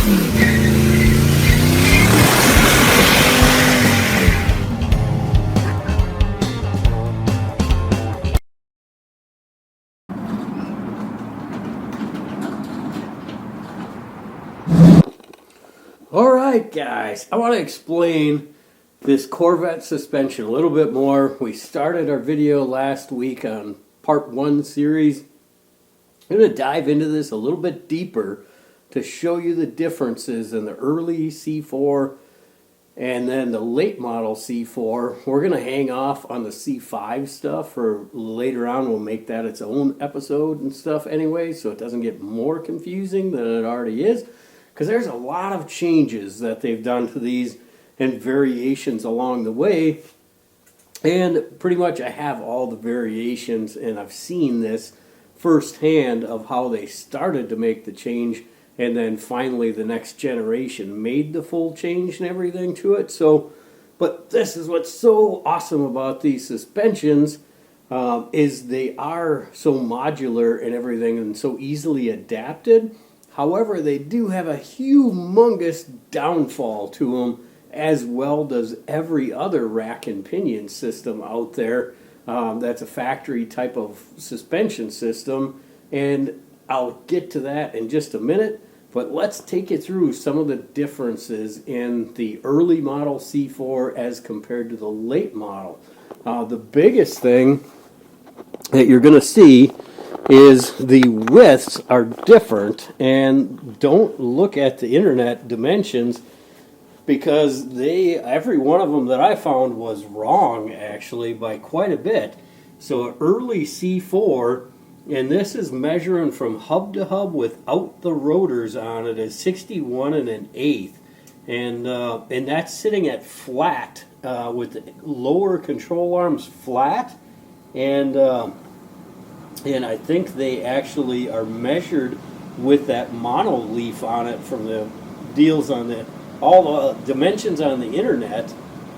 Alright guys, I want to explain this Corvette suspension a little bit more. We started our video last week on part 1 series. I'm going to dive into this a little bit deeper to show you the differences in the early C4 and then the late model C4. We're going to hang off on the C5 stuff for later on. We'll make that its own episode and stuff anyway, so it doesn't get more confusing than it already is. Because there's a lot of changes that they've done to these and variations along the way. And pretty much I have all the variations, and I've seen this firsthand of how they started to make the change, and then finally the next generation made the full change and everything to it. So, but this is what's so awesome about these suspensions, is they are so modular and everything and so easily adapted. However, they do have a humongous downfall to them, as well does every other rack and pinion system out there. That's a factory type of suspension system, and I'll get to that in just a minute. But let's take you through some of the differences in the early model C4 as compared to the late model. The biggest thing that you're going to see is the widths are different, and don't look at the internet dimensions because every one of them that I found was wrong actually by quite a bit. So early C4, and this is measuring from hub to hub without the rotors on it, is 61 1/8, and that's sitting at flat with the lower control arms flat, and I think they actually are measured with that monoleaf on it from the deals on the all the dimensions on the internet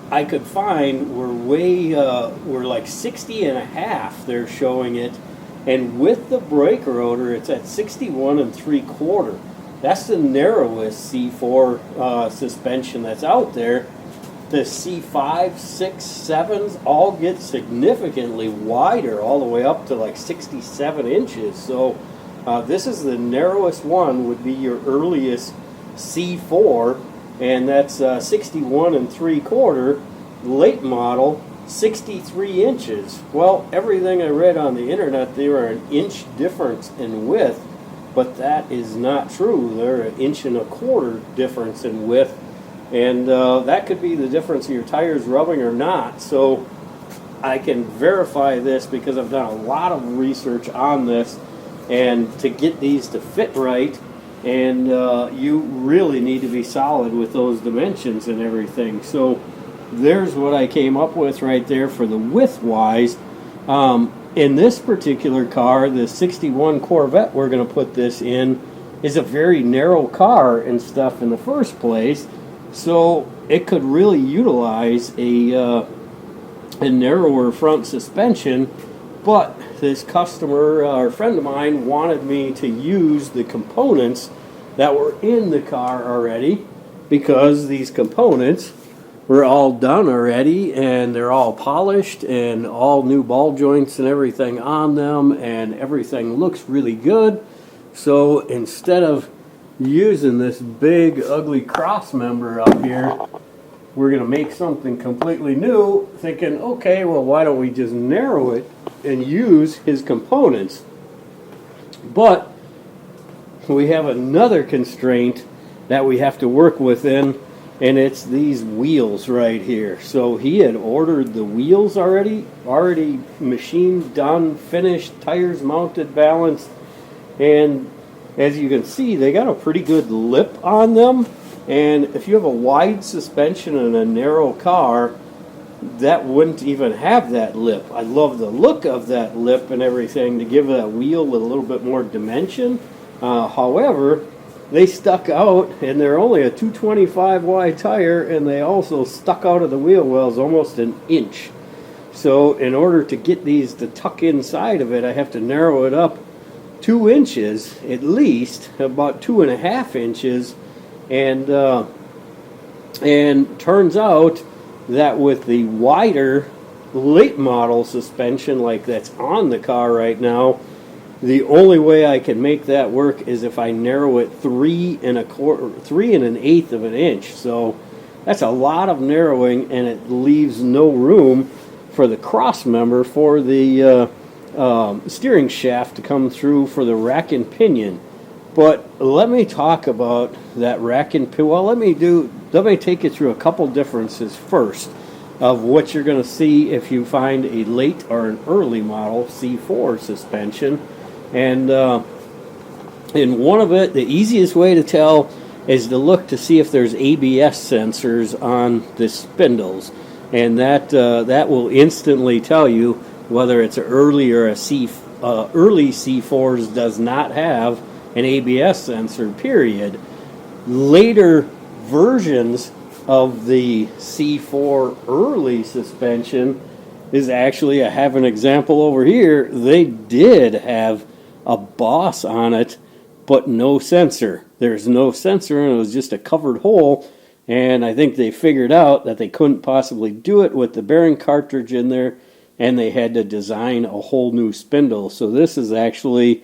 I could find were like 60 1/2 they're showing it, and with the brake rotor it's at 61 3/4. That's the narrowest C4 suspension that's out there. The C5, 6, 7s all get significantly wider, all the way up to like 67 inches. So this is the narrowest one, would be your earliest C4, and that's 61 3/4. Late model, 63 inches. Well, everything I read on the internet, they were an inch difference in width, but that is not true. They're an 1.25 inch difference in width. And that could be the difference of your tires rubbing or not. So I can verify this because I've done a lot of research on this, and to get these to fit right, and you really need to be solid with those dimensions and everything. So there's what I came up with right there for the width wise. In this particular car, the 61 Corvette we're going to put this in, is a very narrow car and stuff in the first place. So it could really utilize a narrower front suspension, but this customer or friend of mine wanted me to use the components that were in the car already, because these components were all done already and they're all polished and all new ball joints and everything on them, and everything looks really good. So instead of using this big ugly cross member up here, we're going to make something completely new, thinking, okay, well, why don't we just narrow it and use his components? But we have another constraint that we have to work within, and it's these wheels right here. So he had ordered the wheels already machined, done, finished, tires mounted, balanced, and as you can see, they got a pretty good lip on them. And if you have a wide suspension in a narrow car, that wouldn't even have that lip. I love the look of that lip and everything to give that wheel a little bit more dimension. However, they stuck out, and they're only a 225 wide tire, and they also stuck out of the wheel wells almost an inch. So in order to get these to tuck inside of it, I have to narrow it up 2 inches at least, about 2.5 inches, And turns out that with the wider late model suspension like that's on the car right now, the only way I can make that work is if I narrow it 3 1/8 of an inch. So that's a lot of narrowing, and it leaves no room for the cross member for the steering shaft to come through for the rack and pinion. But let me talk about that rack and pinion. Well, let me take you through a couple differences first of what you're going to see if you find a late or an early model C4 suspension. And in one of it, the easiest way to tell is to look to see if there's ABS sensors on the spindles, and that will instantly tell you whether it's early or a early C4s does not have an ABS sensor, period. Later versions of the C4 early suspension is actually, I have an example over here, they did have a boss on it, but no sensor. There's no sensor, and it was just a covered hole, and I think they figured out that they couldn't possibly do it with the bearing cartridge in there, and they had to design a whole new spindle. So this is actually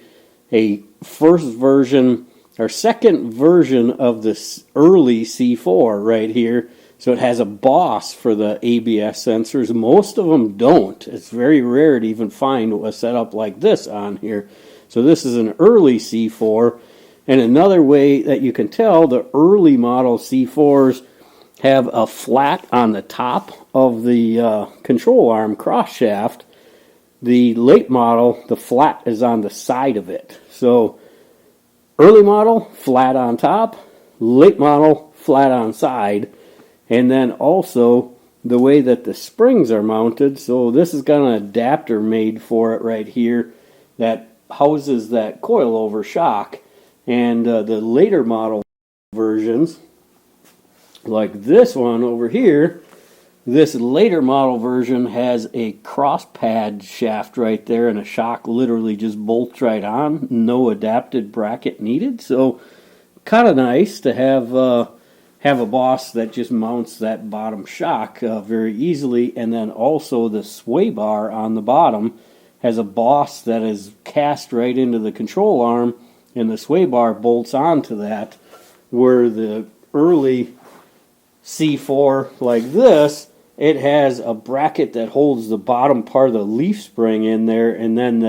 a first version or second version of this early C4 right here. So it has a boss for the ABS sensors. Most of them don't. It's very rare to even find a setup like this on here. So this is an early C4. And another way that you can tell, the early model C4s have a flat on the top of the control arm cross shaft. The late model, the flat is on the side of it. So early model, flat on top. Late model, flat on side. And then also the way that the springs are mounted. So this has got an adapter made for it right here that houses that coilover shock. And the later model versions, like this one over here, this later model version has a cross pad shaft right there, and a shock literally just bolts right on. No adapted bracket needed. So kind of nice to have a boss that just mounts that bottom shock very easily. And then also the sway bar on the bottom has a boss that is cast right into the control arm, and the sway bar bolts onto that, where the early C4 like this, it has a bracket that holds the bottom part of the leaf spring in there, and then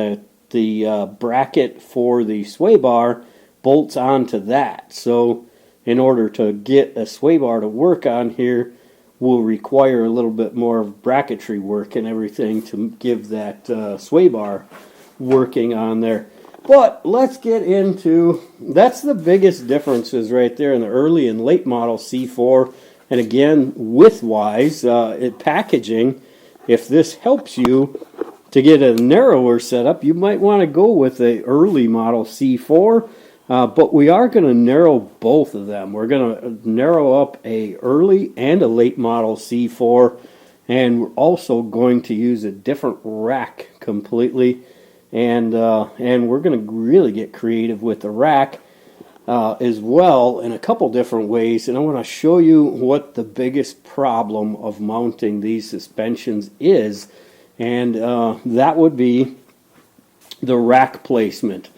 the bracket for the sway bar bolts onto that. So in order to get a sway bar to work on here, will require a little bit more of bracketry work and everything to give that sway bar working on there. But let's get into, that's the biggest differences right there in the early and late model C4. And again, width-wise, packaging, if this helps you to get a narrower setup, you might want to go with a early model C4. But we are going to narrow both of them. We're going to narrow up a early and a late model C4. And we're also going to use a different rack completely. And we're going to really get creative with the rack as well in a couple different ways. And I want to show you what the biggest problem of mounting these suspensions is. And that would be the rack placement.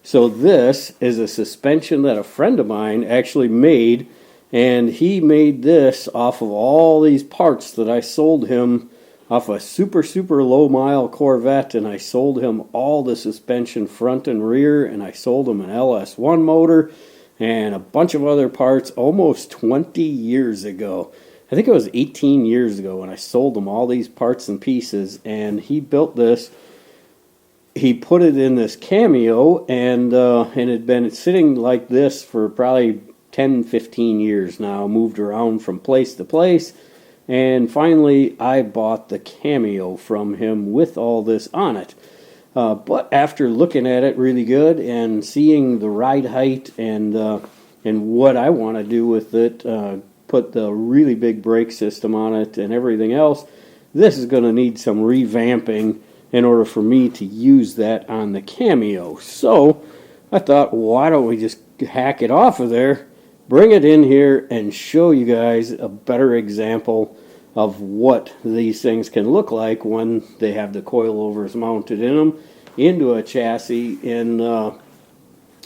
So this is a suspension that a friend of mine actually made. And he made this off of all these parts that I sold him off a super low mile Corvette, and I sold him all the suspension front and rear, and I sold him an LS1 motor and a bunch of other parts almost 20 years ago. I think it was 18 years ago when I sold him all these parts and pieces, and he built this. He put it in this Cameo, and it had been sitting like this for probably 10-15 years now, moved around from place to place. And finally, I bought the Cameo from him with all this on it. But after looking at it really good and seeing the ride height and what I want to do with it, put the really big brake system on it and everything else, this is going to need some revamping in order for me to use that on the Cameo. So I thought, why don't we just hack it off of there bring it in here and show you guys a better example of what these things can look like when they have the coilovers mounted in them into a chassis and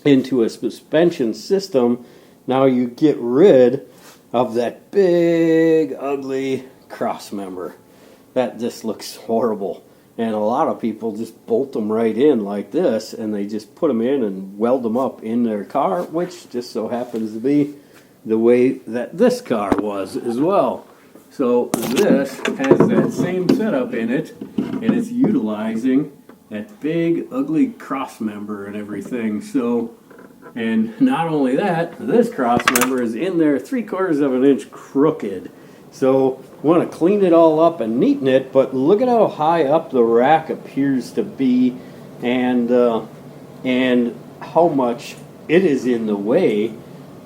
into a suspension system. Now you get rid of that big ugly cross member that just looks horrible, and a lot of people just bolt them right in like this, and they just put them in and weld them up in their car, which just so happens to be the way that this car was as well. So this has that same setup in it, and it's utilizing that big ugly cross member and everything. So, and not only that, this cross member is in there 3/4 of an inch crooked. So want to clean it all up and neaten it, but look at how high up the rack appears to be, and how much it is in the way,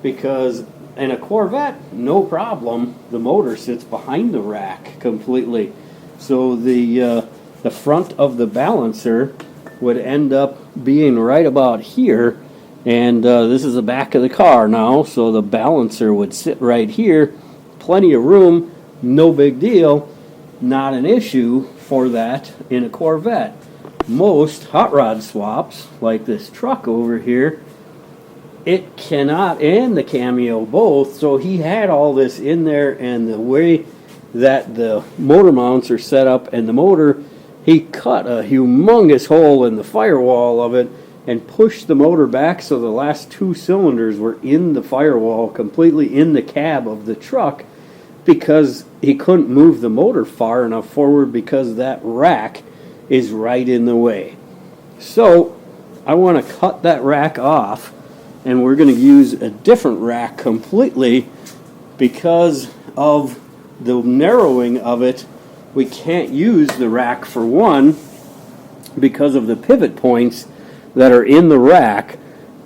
because in a Corvette, no problem, the motor sits behind the rack completely. So the front of the balancer would end up being right about here, and this is the back of the car now, so the balancer would sit right here. Plenty of room, no big deal, not an issue for that in a Corvette. Most hot rod swaps, like this truck over here, it cannot, and the Cameo both, so he had all this in there, and the way that the motor mounts are set up and the motor, he cut a humongous hole in the firewall of it and pushed the motor back so the last 2 cylinders were in the firewall, completely in the cab of the truck, because he couldn't move the motor far enough forward because that rack is right in the way. So I want to cut that rack off, and we're going to use a different rack completely because of the narrowing of it. We can't use the rack for one because of the pivot points that are in the rack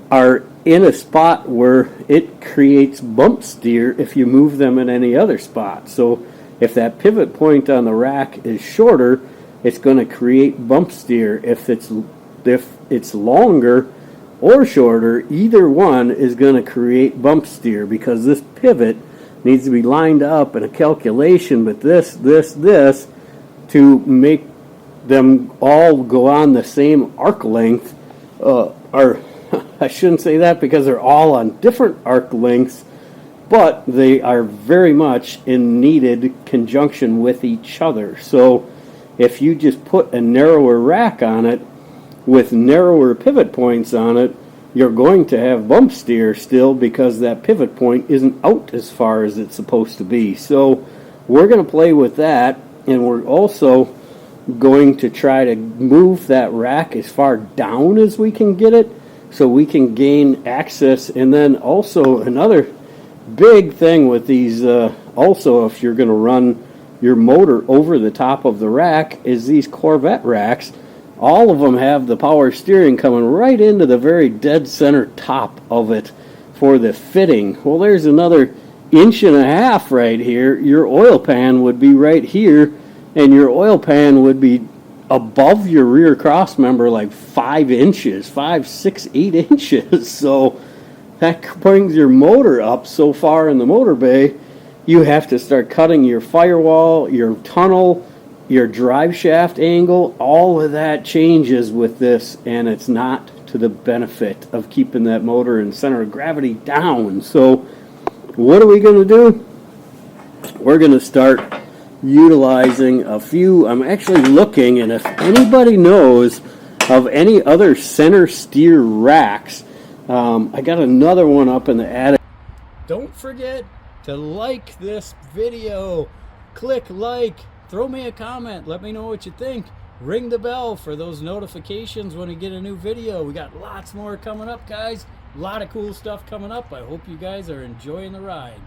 are in a spot where it creates bump steer if you move them in any other spot. So if that pivot point on the rack is shorter, it's going to create bump steer. If it's longer or shorter, either one is going to create bump steer, because this pivot needs to be lined up in a calculation with this to make them all go on the same arc length, or I shouldn't say that because they're all on different arc lengths, but they are very much in needed conjunction with each other. So if you just put a narrower rack on it with narrower pivot points on it, you're going to have bump steer still, because that pivot point isn't out as far as it's supposed to be. So we're going to play with that, and we're also going to try to move that rack as far down as we can get it so we can gain access. And then also another big thing with these, also if you're going to run your motor over the top of the rack, is these Corvette racks. All of them have the power steering coming right into the very dead center top of it for the fitting. Well, there's another 1.5 inches right here. Your oil pan would be right here, and your oil pan would be above your rear cross member like 5 inches, 5, 6, 8 inches. So that brings your motor up so far in the motor bay, you have to start cutting your firewall, your tunnel, your drive shaft angle. All of that changes with this, and it's not to the benefit of keeping that motor and center of gravity down. So what are we going to do? We're going to start utilizing a few. I'm actually looking, and if anybody knows of any other center steer racks, I got another one up in the attic. Don't forget to like this video. Click like. Throw me a comment. Let me know what you think. Ring the bell for those notifications when we get a new video. We got lots more coming up, guys. A lot of cool stuff coming up. I hope you guys are enjoying the ride.